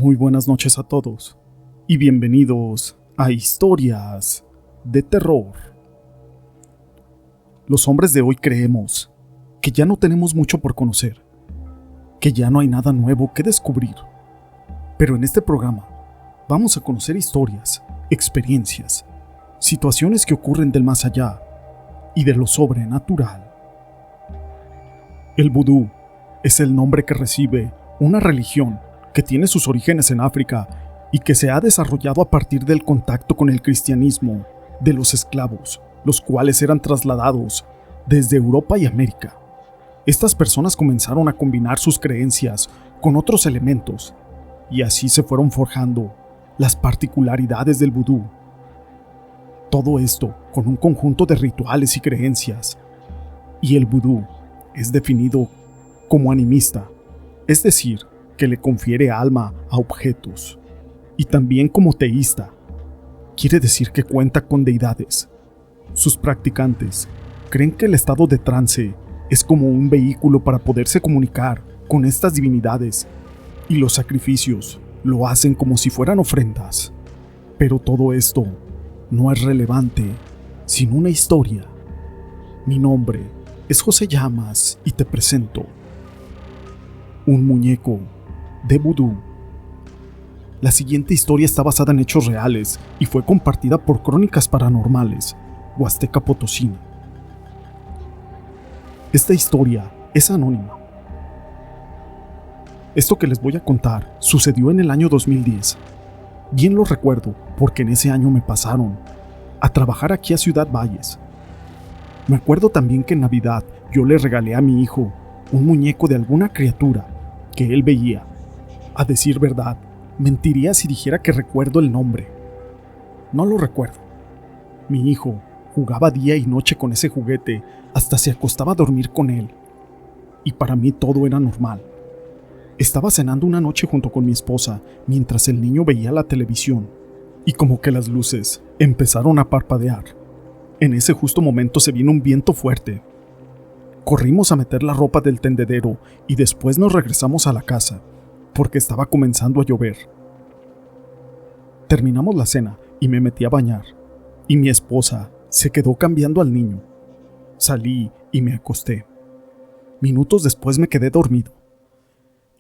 Muy buenas noches a todos y bienvenidos a Historias de Terror. Los hombres de hoy creemos que ya no tenemos mucho por conocer, que ya no hay nada nuevo que descubrir. Pero en este programa vamos a conocer historias, experiencias, situaciones que ocurren del más allá y de lo sobrenatural. El vudú es el nombre que recibe una religión que tiene sus orígenes en África y que se ha desarrollado a partir del contacto con el cristianismo de los esclavos, los cuales eran trasladados desde Europa y América. Estas personas comenzaron a combinar sus creencias con otros elementos y así se fueron forjando las particularidades del vudú. Todo esto con un conjunto de rituales y creencias. Y el vudú es definido como animista, es decir, que le confiere alma a objetos, y también como teísta, quiere decir que cuenta con deidades. Sus practicantes creen que el estado de trance es como un vehículo para poderse comunicar con estas divinidades, y los sacrificios lo hacen como si fueran ofrendas. Pero todo esto no es relevante sin una historia. Mi nombre es José Llamas y te presento un muñeco de vudú. La siguiente historia está basada en hechos reales y fue compartida por Crónicas Paranormales, Huasteca Potosina. Esta historia es anónima. Esto que les voy a contar sucedió en el año 2010. Bien lo recuerdo porque en ese año me pasaron a trabajar aquí a Ciudad Valles. Me acuerdo también que en Navidad yo le regalé a mi hijo un muñeco de alguna criatura que él veía. A decir verdad, mentiría si dijera que recuerdo el nombre. No lo recuerdo. Mi hijo jugaba día y noche con ese juguete hasta se acostaba a dormir con él. Y para mí todo era normal. Estaba cenando una noche junto con mi esposa mientras el niño veía la televisión y como que las luces empezaron a parpadear. En ese justo momento se vino un viento fuerte. Corrimos a meter la ropa del tendedero y después nos regresamos a la casa porque estaba comenzando a llover. Terminamos la cena y me metí a bañar, y mi esposa se quedó cambiando al niño. Salí y me acosté. Minutos después me quedé dormido.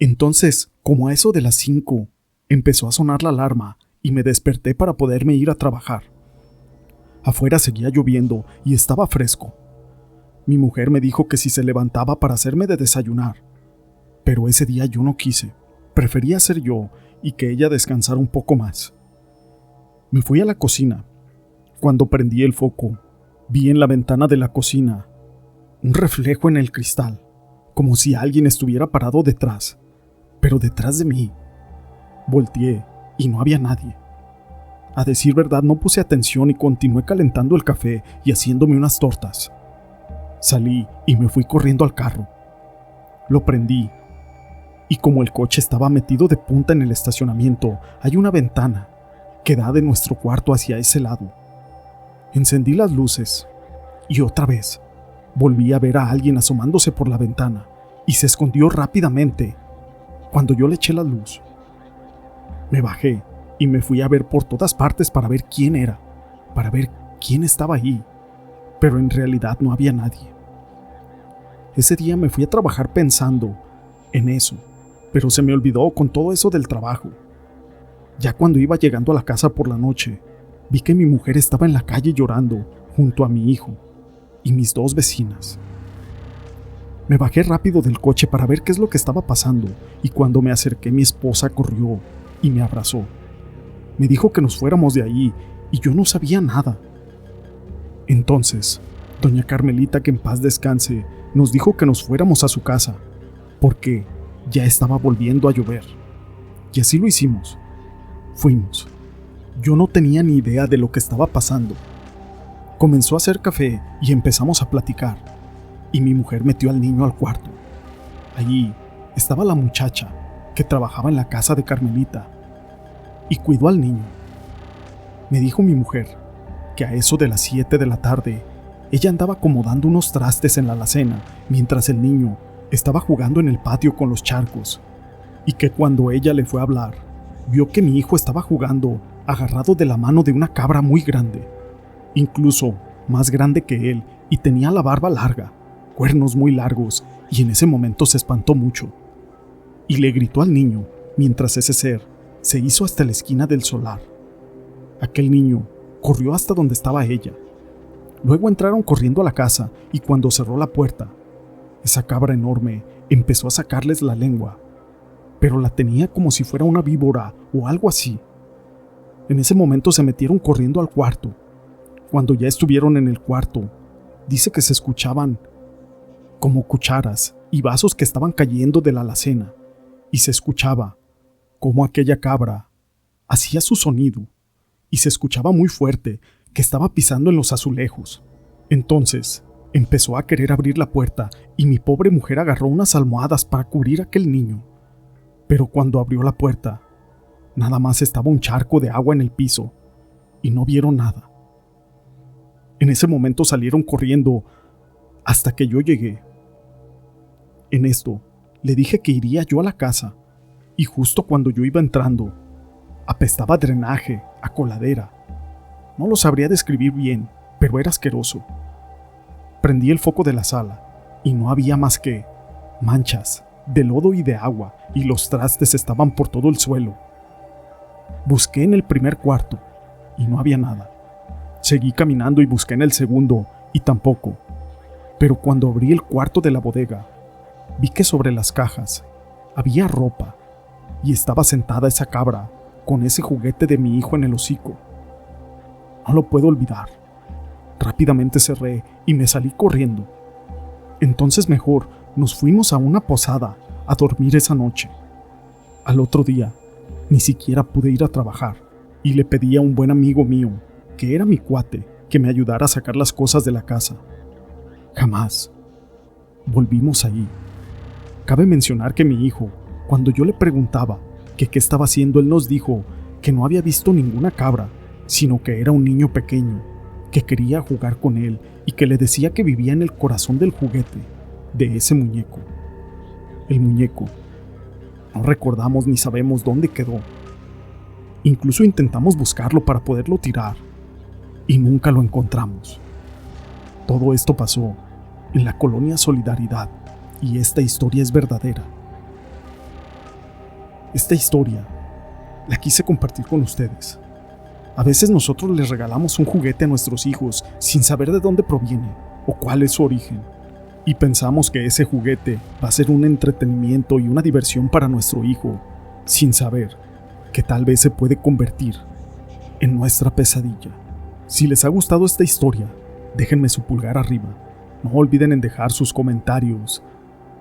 Entonces, como a eso de las 5, empezó a sonar la alarma y me desperté para poderme ir a trabajar. Afuera seguía lloviendo y estaba fresco. Mi mujer me dijo que si se levantaba para hacerme de desayunar, pero ese día yo no quise. Prefería ser yo y que ella descansara un poco más. Me fui a la cocina. Cuando prendí el foco, vi en la ventana de la cocina un reflejo en el cristal, como si alguien estuviera parado detrás, pero detrás de mí. Volteé y no había nadie. A decir verdad, no puse atención y continué calentando el café y haciéndome unas tortas. Salí y me fui corriendo al carro. Lo prendí. Y como el coche estaba metido de punta en el estacionamiento, hay una ventana que da de nuestro cuarto hacia ese lado. Encendí las luces y otra vez volví a ver a alguien asomándose por la ventana y se escondió rápidamente cuando yo le eché la luz. Me bajé y me fui a ver por todas partes para ver quién era, para ver quién estaba ahí, pero en realidad no había nadie. Ese día me fui a trabajar pensando en eso, pero se me olvidó con todo eso del trabajo. Ya cuando iba llegando a la casa por la noche, vi que mi mujer estaba en la calle llorando junto a mi hijo y mis 2 vecinas. Me bajé rápido del coche para ver qué es lo que estaba pasando y cuando me acerqué mi esposa corrió y me abrazó. Me dijo que nos fuéramos de ahí y yo no sabía nada. Entonces, doña Carmelita, que en paz descanse, nos dijo que nos fuéramos a su casa porque ya estaba volviendo a llover. Y así lo hicimos. Fuimos. Yo no tenía ni idea de lo que estaba pasando. Comenzó a hacer café y empezamos a platicar. Y mi mujer metió al niño al cuarto. Allí estaba la muchacha que trabajaba en la casa de Carmelita y cuidó al niño. Me dijo mi mujer que a eso de las 7 de la tarde ella andaba acomodando unos trastes en la alacena mientras el niño estaba jugando en el patio con los charcos y que cuando ella le fue a hablar, vio que mi hijo estaba jugando agarrado de la mano de una cabra muy grande, incluso más grande que él, y tenía la barba larga, cuernos muy largos, y en ese momento se espantó mucho. Y le gritó al niño, mientras ese ser se hizo hasta la esquina del solar. Aquel niño corrió hasta donde estaba ella. Luego entraron corriendo a la casa, y cuando cerró la puerta, esa cabra enorme empezó a sacarles la lengua, pero la tenía como si fuera una víbora o algo así. En ese momento se metieron corriendo al cuarto. Cuando ya estuvieron en el cuarto, dice que se escuchaban como cucharas y vasos que estaban cayendo de la alacena, y se escuchaba cómo aquella cabra hacía su sonido, y se escuchaba muy fuerte que estaba pisando en los azulejos. Entonces empezó a querer abrir la puerta y mi pobre mujer agarró unas almohadas para cubrir a aquel niño. Pero cuando abrió la puerta, nada más estaba un charco de agua en el piso y no vieron nada. En ese momento salieron corriendo hasta que yo llegué. En esto, le dije que iría yo a la casa, y justo cuando yo iba entrando, apestaba a drenaje, a coladera. No lo sabría describir bien, pero era asqueroso. Prendí el foco de la sala, y no había más que manchas de lodo y de agua, y los trastes estaban por todo el suelo. Busqué en el primer cuarto, y no había nada. Seguí caminando y busqué en el segundo, y tampoco. Pero cuando abrí el cuarto de la bodega, vi que sobre las cajas había ropa, y estaba sentada esa cabra con ese juguete de mi hijo en el hocico. No lo puedo olvidar. Rápidamente cerré y me salí corriendo. Entonces mejor nos fuimos a una posada a dormir esa noche. Al otro día, ni siquiera pude ir a trabajar, y le pedí a un buen amigo mío, que era mi cuate, que me ayudara a sacar las cosas de la casa. Jamás volvimos ahí. Cabe mencionar que mi hijo, cuando yo le preguntaba que qué estaba haciendo, él nos dijo que no había visto ninguna cabra, sino que era un niño pequeño, que quería jugar con él y que le decía que vivía en el corazón del juguete, de ese muñeco. El muñeco, no recordamos ni sabemos dónde quedó. Incluso intentamos buscarlo para poderlo tirar, y nunca lo encontramos. Todo esto pasó en la colonia Solidaridad, y esta historia es verdadera. Esta historia la quise compartir con ustedes. A veces nosotros les regalamos un juguete a nuestros hijos sin saber de dónde proviene o cuál es su origen, y pensamos que ese juguete va a ser un entretenimiento y una diversión para nuestro hijo, sin saber que tal vez se puede convertir en nuestra pesadilla. Si les ha gustado esta historia, déjenme su pulgar arriba. No olviden en dejar sus comentarios.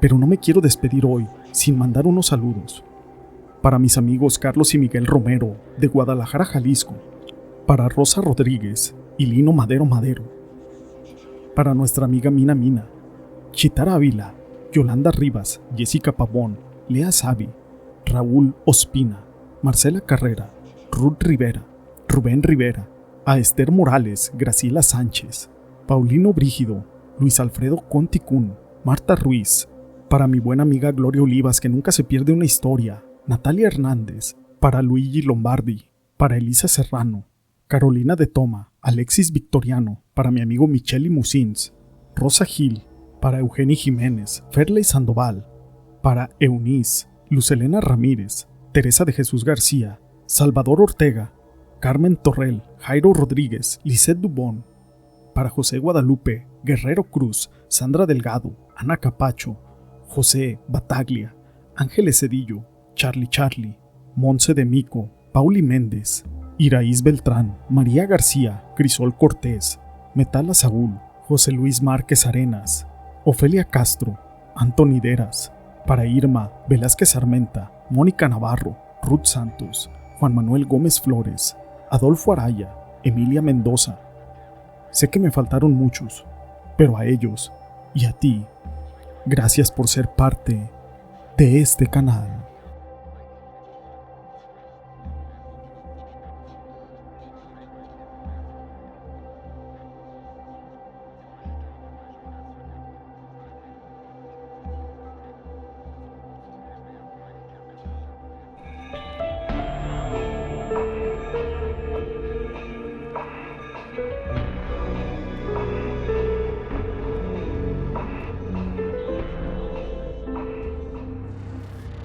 Pero no me quiero despedir hoy sin mandar unos saludos. Para mis amigos Carlos y Miguel Romero, de Guadalajara, Jalisco. Para Rosa Rodríguez y Lino Madero Madero. Para nuestra amiga Mina Mina, Chitara Ávila, Yolanda Rivas, Jessica Pavón, Lea Savi, Raúl Ospina, Marcela Carrera, Ruth Rivera, Rubén Rivera, a Esther Morales, Graciela Sánchez, Paulino Brígido, Luis Alfredo Conticún, Marta Ruiz, para mi buena amiga Gloria Olivas, que nunca se pierde una historia, Natalia Hernández, para Luigi Lombardi, para Elisa Serrano, Carolina de Toma, Alexis Victoriano, para mi amigo Micheli Musins, Rosa Gil, para Eugeni Jiménez, Ferley Sandoval, para Eunice, Lucelena Ramírez, Teresa de Jesús García, Salvador Ortega, Carmen Torrell, Jairo Rodríguez, Lisette Dubón, para José Guadalupe, Guerrero Cruz, Sandra Delgado, Ana Capacho, José Bataglia, Ángeles Cedillo, Charlie, Monse de Mico, Pauli Méndez, Iraíz Beltrán, María García, Crisol Cortés, Metala Saúl, José Luis Márquez Arenas, Ofelia Castro, Antoni Deras, para Irma Velázquez Armenta, Mónica Navarro, Ruth Santos, Juan Manuel Gómez Flores, Adolfo Araya, Emilia Mendoza. Sé que me faltaron muchos, pero a ellos y a ti, gracias por ser parte de este canal.